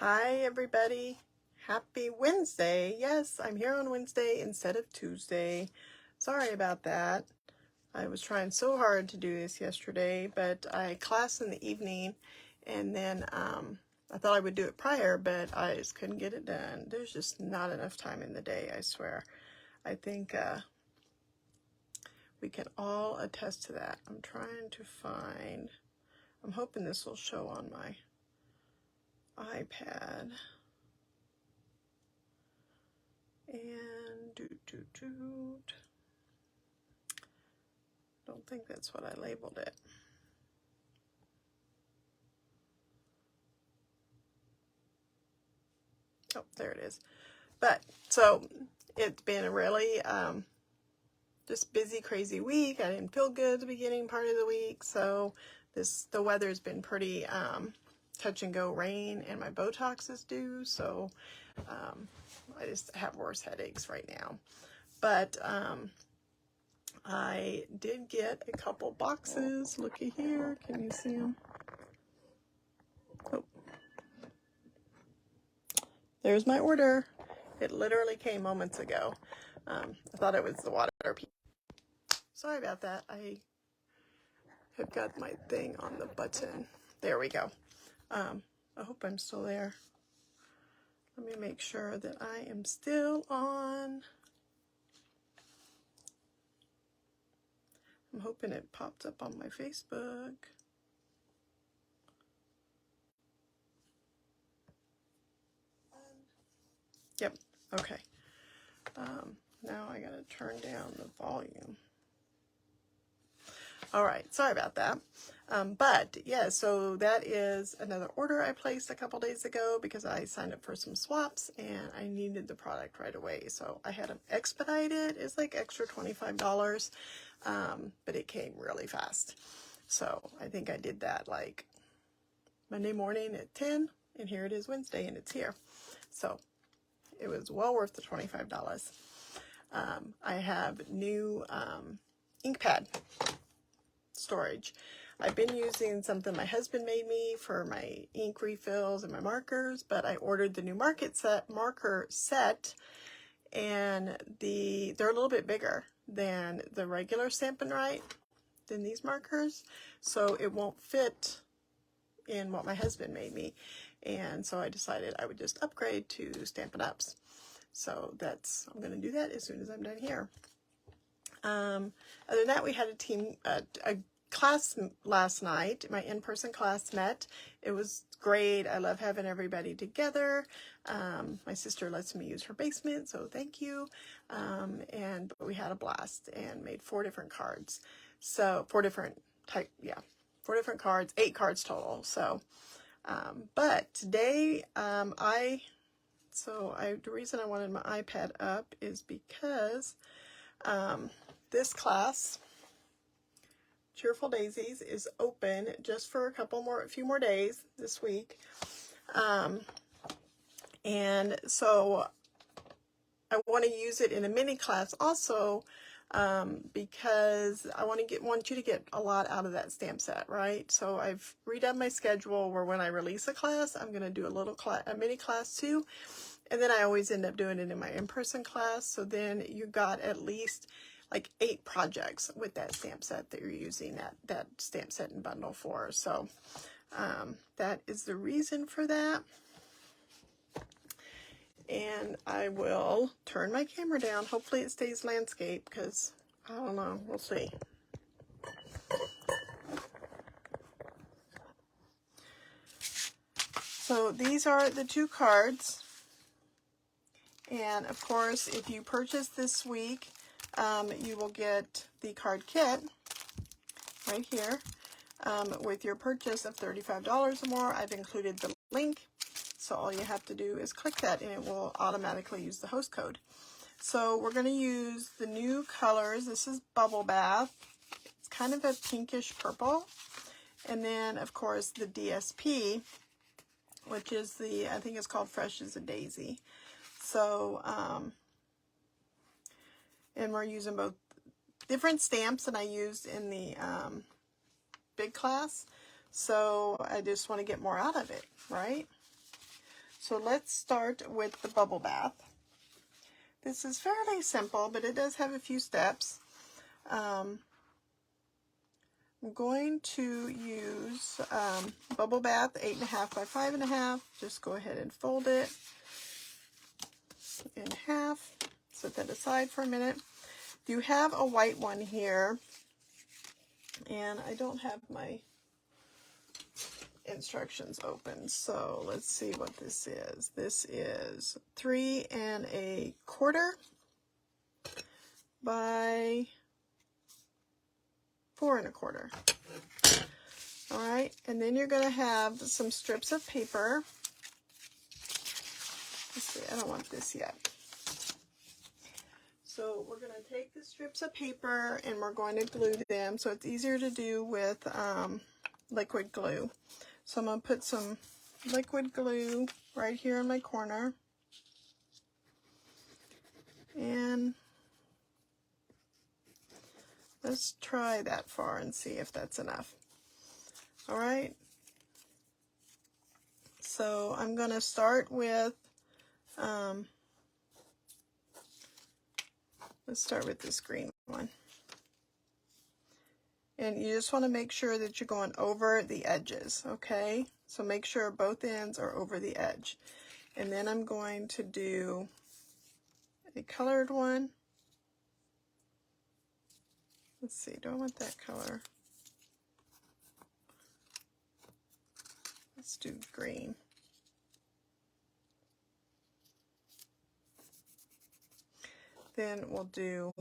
Hi everybody, happy Wednesday. Yes, I'm here on Wednesday instead of Tuesday. Sorry about that. I was trying so hard to do this yesterday, but I class in the evening, and then I thought I would do it prior, but I just couldn't get it done. There's just not enough time in the day, I swear. I think we can all attest to that. I'm trying to find, I'm hoping this will show on my iPad. And don't think that's what I labeled it. Oh, there it is. But so it's been a really just busy, crazy week. I didn't feel good at the beginning part of the week, so the weather's been pretty touch and go rain, and my Botox is due, so I just have worse headaches right now. But I did get a couple boxes. Looky here. Can you see them? Oh. There's my order. It literally came moments ago. I thought it was the water. Sorry about that. I have got my thing on the button. There we go. I hope I'm still there. Let me make sure that I am still on. I'm hoping it popped up on my Facebook. Yep, okay. Now I gotta turn down the volume. All right, sorry about that. But yeah, so that is another order I placed a couple days ago because I signed up for some swaps and I needed the product right away. So I had them expedited. It's like extra $25, but it came really fast. So I think I did that like Monday morning at 10, and here it is Wednesday, and it's here. So it was well worth the $25. I have new ink pad storage. I've been using something my husband made me for my ink refills and my markers, but I ordered the new marker set, and they're a little bit bigger than the regular Stampin' Right, than these markers, so it won't fit in what my husband made me, and so I decided I would just upgrade to Stampin' Ups. So I'm going to do that as soon as I'm done here. Other than that, we had a class last night. My in-person class met. It was great. I love having everybody together. My sister lets me use her basement, so thank you. And we had a blast and made 4 different cards. So 4 different cards, 8 cards total. So, but today, the reason I wanted my iPad up is because this class, Cheerful Daisies, is open just for a few more days this week. And so I want to use it in a mini class also, because I want you to get a lot out of that stamp set, right? So I've redone my schedule where when I release a class, I'm going to do a mini class too. And then I always end up doing it in my in-person class. So then you got at least like 8 projects with that stamp set that you're using that stamp set and bundle for. So that is the reason for that. And I will turn my camera down. Hopefully it stays landscape, because I don't know. We'll see. So these are the 2 cards. And of course, if you purchase this week, you will get the card kit right here. With your purchase of $35 or more, I've included the link. So all you have to do is click that and it will automatically use the host code. So we're going to use the new colors. This is Bubble Bath. It's kind of a pinkish purple. And then, of course, the DSP, which is I think it's called Fresh as a Daisy. So, and we're using both different stamps than I used in the big class. So I just want to get more out of it, right? So let's start with the bubble bath. This is fairly simple, but it does have a few steps. I'm going to use bubble bath 8.5 by 5.5. Just go ahead and fold it in half. Set that aside for a minute. You have a white one here, and I don't have my instructions open, so let's see what this is. This is 3 1/4 by 4 1/4. All right, and then you're going to have some strips of paper. Let's see, I don't want this yet. So we're going to take the strips of paper and we're going to glue them, so it's easier to do with liquid glue. So I'm going to put some liquid glue right here in my corner. And let's try that far and see if that's enough. All right. So I'm going to start with, let's start with this green one. And you just want to make sure that you're going over the edges, okay? So make sure both ends are over the edge. And then I'm going to do a colored one. Let's see, do I want that color? Let's do green. Then we'll do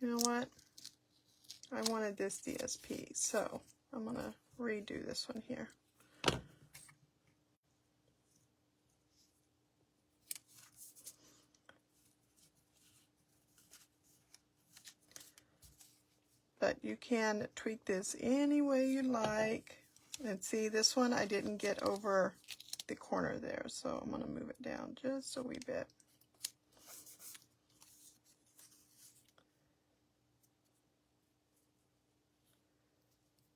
you know what? I wanted this DSP, so I'm going to redo this one here. But you can tweak this any way you like. And see, this one I didn't get over the corner there, so I'm going to move it down just a wee bit.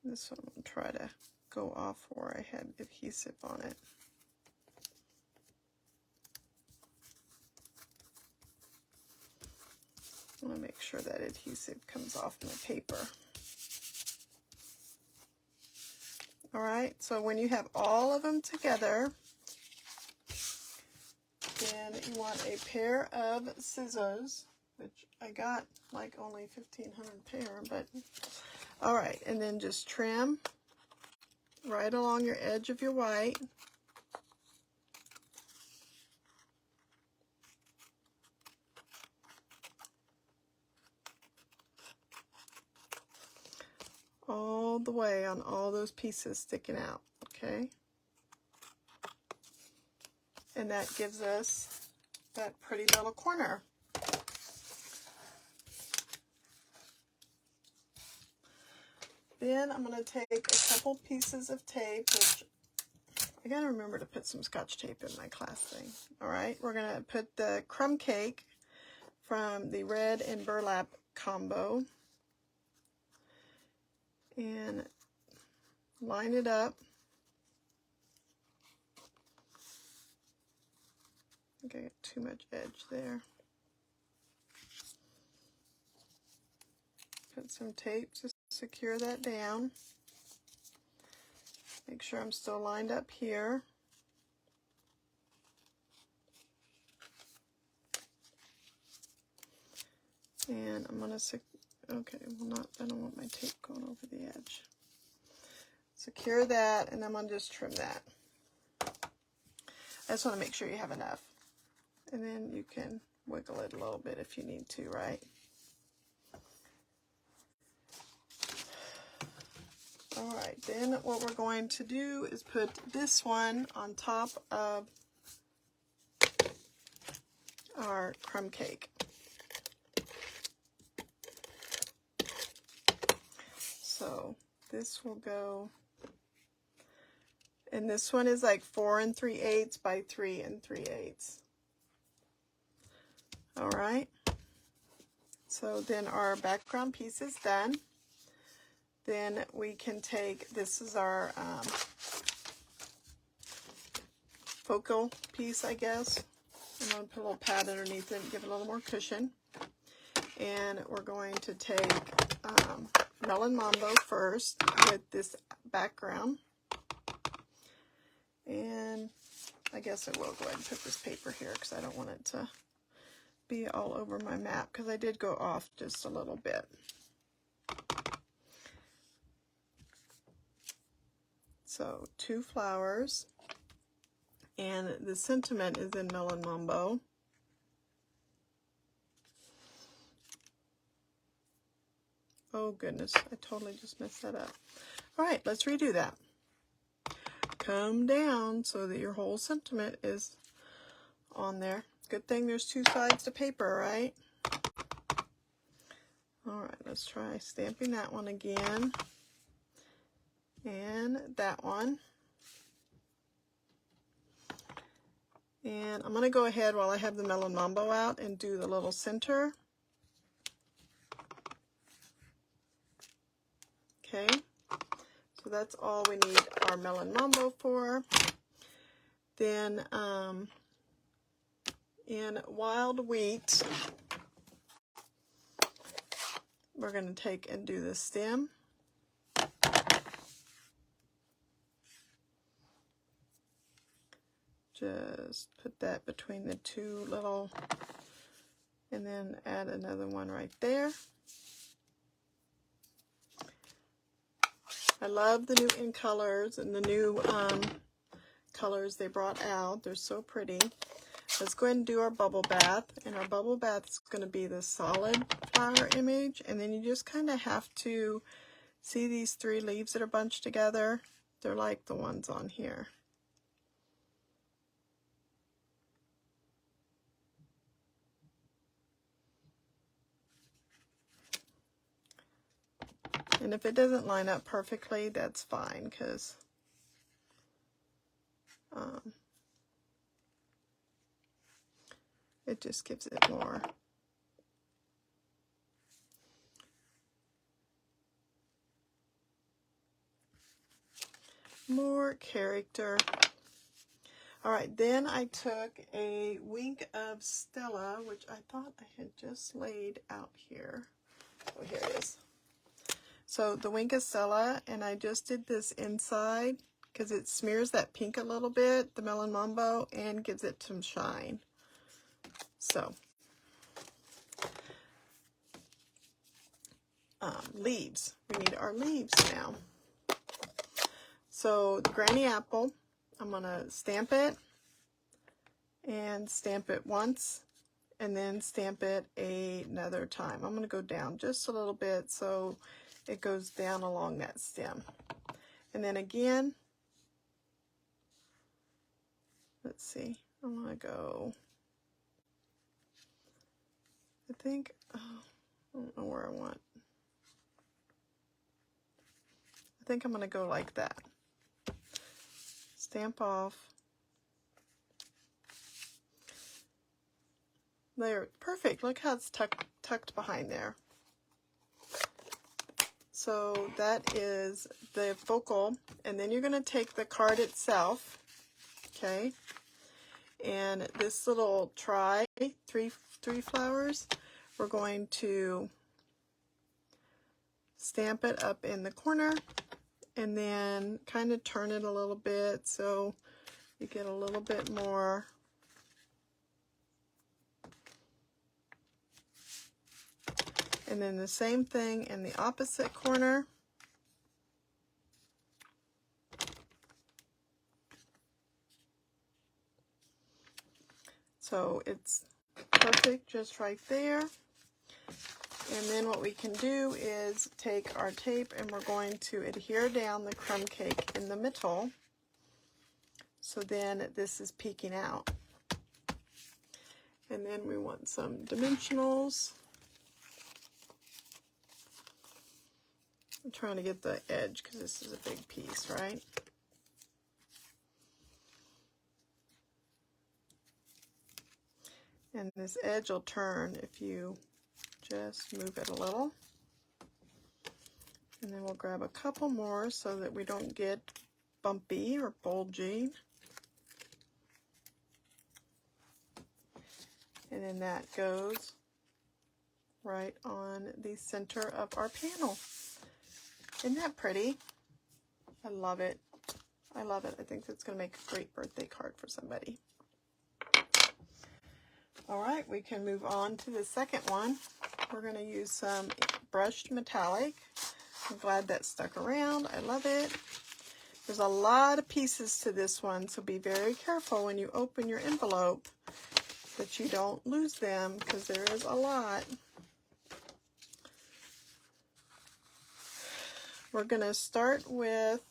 This one will try to go off where I had adhesive on it. I want to make sure that adhesive comes off my paper. All right, so when you have all of them together, then you want a pair of scissors, which I got like only 1,500 pair, but all right, and then just trim right along your edge of your white. All the way on all those pieces sticking out, okay? And that gives us that pretty little corner. Then I'm going to take a couple pieces of tape, which I got to remember to put some Scotch tape in my class thing. All right, we're going to put the crumb cake from the red and burlap combo and line it up. I think I got too much edge there. Put some tape to secure that down. Make sure I'm still lined up here. And I'm going to, okay, well not, I don't want my tape going over the edge. Secure that, and I'm going to just trim that. I just want to make sure you have enough. And then you can wiggle it a little bit if you need to, right? All right, then what we're going to do is put this one on top of our crumb cake. So this will go, and this one is like 4 3/8 by 3 3/8. All right. So then our background piece is done. Then we can take, this is our focal piece, I guess. I'm going to put a little pad underneath it and give it a little more cushion. And we're going to take Melon Mambo first with this background. And I guess I will go ahead and put this paper here because I don't want it to be all over my map, because I did go off just a little bit. So 2 flowers, and the sentiment is in Melon Mambo. Oh goodness, I totally just messed that up. All right, let's redo that. Come down so that your whole sentiment is on there. Good thing there's 2 sides to paper, right? All right, let's try stamping that one again. And that one. And I'm going to go ahead while I have the Melon Mambo out and do the little center. Okay, so that's all we need our Melon Mambo for. Then in Wild Wheat, we're going to take and do the stem. Just put that between the 2 little, and then add another one right there. I love the new in colors and the new colors they brought out. They're so pretty. Let's go ahead and do our bubble bath. And our bubble bath is going to be the solid flower image. And then you just kind of have to see these 3 leaves that are bunched together. They're like the ones on here. And if it doesn't line up perfectly, that's fine, because it just gives it more character. All right, then I took a wink of Stella, which I thought I had just laid out here. Oh, here it is. So the wink of Stella, and I just did this inside because it smears that pink a little bit, the Melon Mambo, and gives it some shine. So leaves. We need our leaves now. So the Granny Apple, I'm going to stamp it and stamp it once and then stamp it another time. I'm going to go down just a little bit so it goes down along that stem. And then again, let's see, I'm going to go, I think, oh, I don't know where I want. I think I'm going to go like that. Stamp off. There, perfect. Look how it's tucked behind there. So that is the focal, and then you're going to take the card itself, okay, and this little three flowers, we're going to stamp it up in the corner and then kind of turn it a little bit so you get a little bit more and then the same thing in the opposite corner. So it's perfect just right there. And then what we can do is take our tape and we're going to adhere down the crumb cake in the middle. So then this is peeking out. And then we want some dimensionals. I'm trying to get the edge because this is a big piece, right? And this edge will turn if you just move it a little. And then we'll grab a couple more so that we don't get bumpy or bulgy. And then that goes right on the center of our panel. Isn't that pretty? I love it. I love it. I think that's going to make a great birthday card for somebody. All right, we can move on to the second one. We're going to use some brushed metallic. I'm glad that stuck around. I love it. There's a lot of pieces to this one, so be very careful when you open your envelope that you don't lose them, because there is a lot. We're going to start with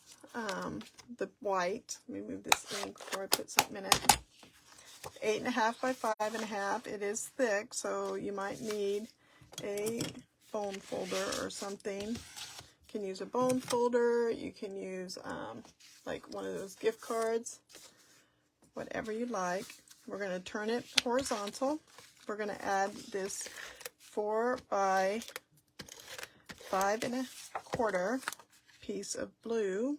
the white. Let me move this ink before I put something in it. 8.5 by 5.5. It is thick, so you might need a bone folder or something. You can use a bone folder. You can use like one of those gift cards. Whatever you like. We're going to turn it horizontal. We're going to add this 4 by 5.25 piece of blue.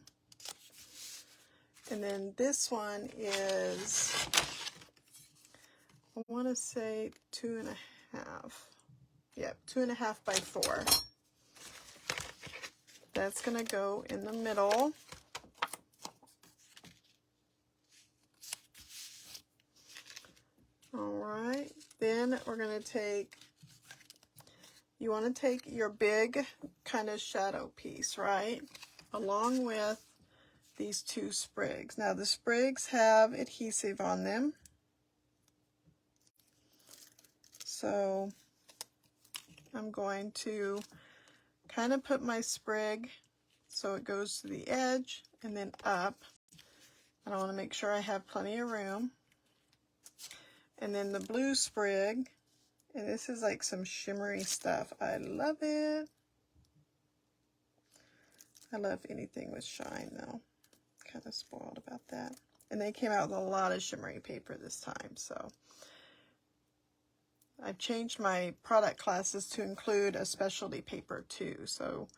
And then this one is, I want to say 2.5. Yep, 2.5 by 4. That's going to go in the middle. All right, then we're going to take, you want to take your big kind of shadow piece, right? Along with these two sprigs. Now the sprigs have adhesive on them. So I'm going to kind of put my sprig so it goes to the edge and then up. And I want to make sure I have plenty of room. And then the blue sprig, and this is like some shimmery stuff. I love it. I love anything with shine though. Kind of spoiled about that. And they came out with a lot of shimmery paper this time, so. I've changed my product classes to include a specialty paper too, so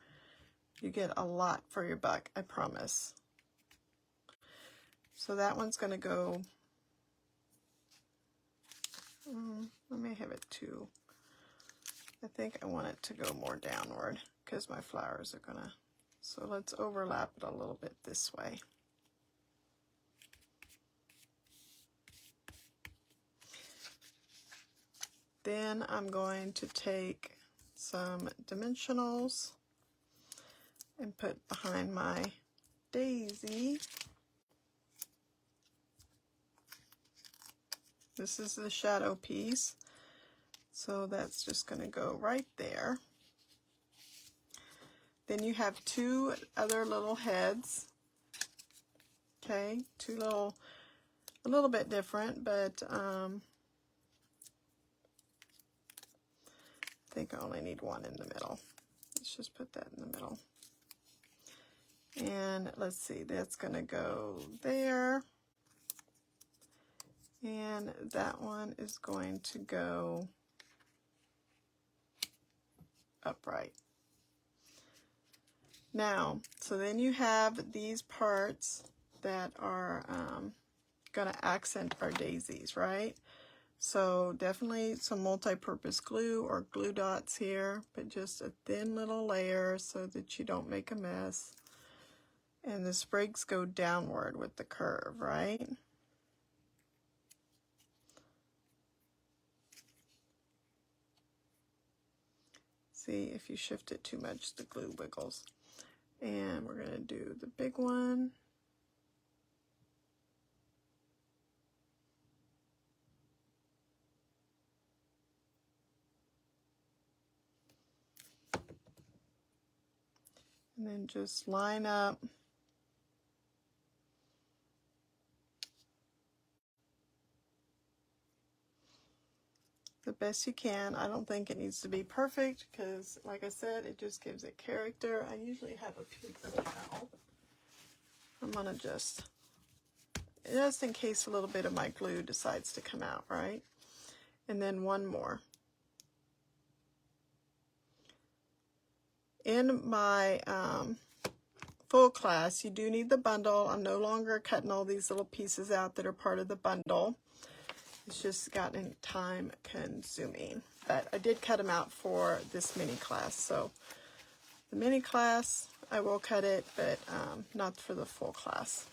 you get a lot for your buck, I promise. So that one's going to go, I may have it too. I think I want it to go more downward because my flowers are going to, so let's overlap it a little bit this way. Then I'm going to take some dimensionals and put behind my daisy. This is the shadow piece, so that's just going to go right there. Then you have two other little heads, okay, two little, a little bit different, but I think I only need one in the middle. Let's just put that in the middle. And let's see, that's going to go there. And that one is going to go upright. Now, so then you have these parts that are going to accent our daisies, right? So definitely some multi-purpose glue or glue dots here, but just a thin little layer so that you don't make a mess. And the sprigs go downward with the curve, right? See, if you shift it too much, the glue wiggles. And we're going to do the big one. And then just line up the best you can. I don't think it needs to be perfect because, like I said, it just gives it character. I usually have a paper towel. I'm going to just in case a little bit of my glue decides to come out, right? And then one more. In my full class, you do need the bundle. I'm no longer cutting all these little pieces out that are part of the bundle. It's just gotten time consuming. But I did cut them out for this mini class. So the mini class, I will cut it, but not for the full class.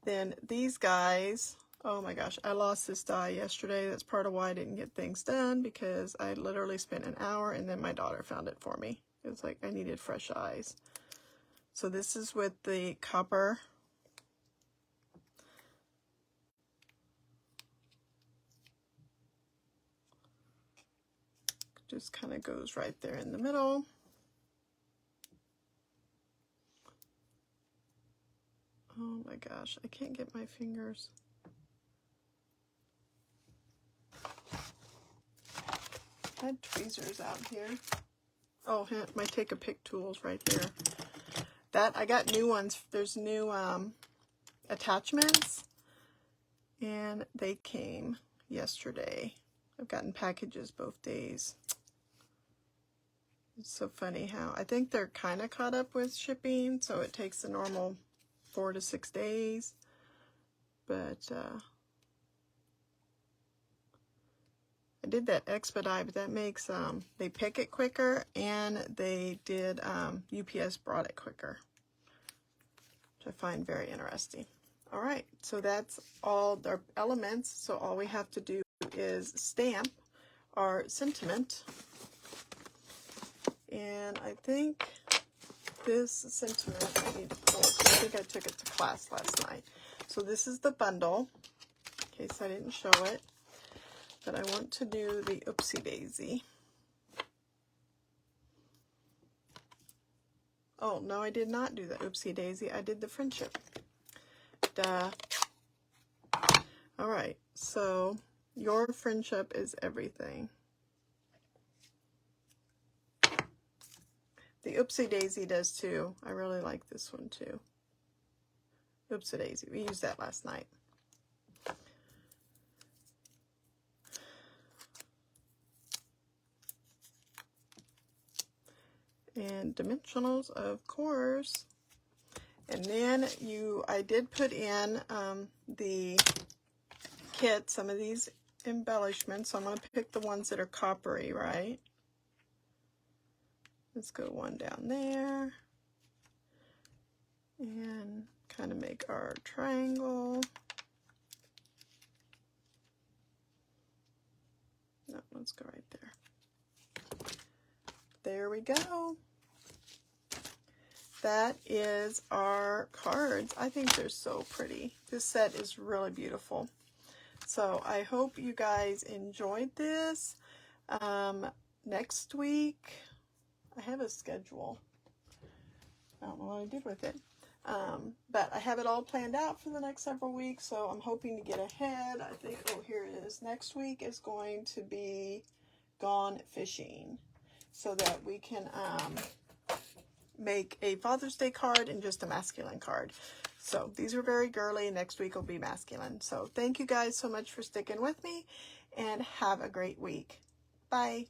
Then these guys, oh my gosh, I lost this die yesterday. That's part of why I didn't get things done, because I literally spent an hour and then my daughter found it for me. It was like I needed fresh eyes. So this is with the copper. Just kind of goes right there in the middle. Oh my gosh, I can't get my fingers. I had tweezers out here. Oh, my take a pick tools right there. That I got new ones. There's new attachments, and they came yesterday. I've gotten packages both days. It's so funny how I think they're kind of caught up with shipping, so it takes the normal 4 to 6 days. But I did that expedite, but that makes they pick it quicker, and they did UPS brought it quicker, which I find very interesting. All right, so that's all the elements. So all we have to do is stamp our sentiment. And I think this sentiment I need to pull. I think I took it to class last night. So this is the bundle, in case I didn't show it. But I want to do the Oopsie Daisy. Oh, no, I did not do the Oopsie Daisy. I did the friendship. Duh. All right, so your friendship is everything. The Oopsie Daisy does too. I really like this one too. Oopsie Daisy. We used that last night. And dimensionals, of course. And then I did put in the kit, some of these embellishments. So I'm going to pick the ones that are coppery, right? Let's go one down there. And kind of make our triangle. No, let's go right there. There we go. That is our cards. I think they're so pretty. This set is really beautiful. So I hope you guys enjoyed this. Next week, I have a schedule. I don't know what I did with it. But I have it all planned out for the next several weeks, so I'm hoping to get ahead. I think, oh, here it is. Next week is going to be Gone Fishing, so that we can make a Father's Day card and just a masculine card. So these are very girly. Next week will be masculine. So thank you guys so much for sticking with me, and have a great week. Bye.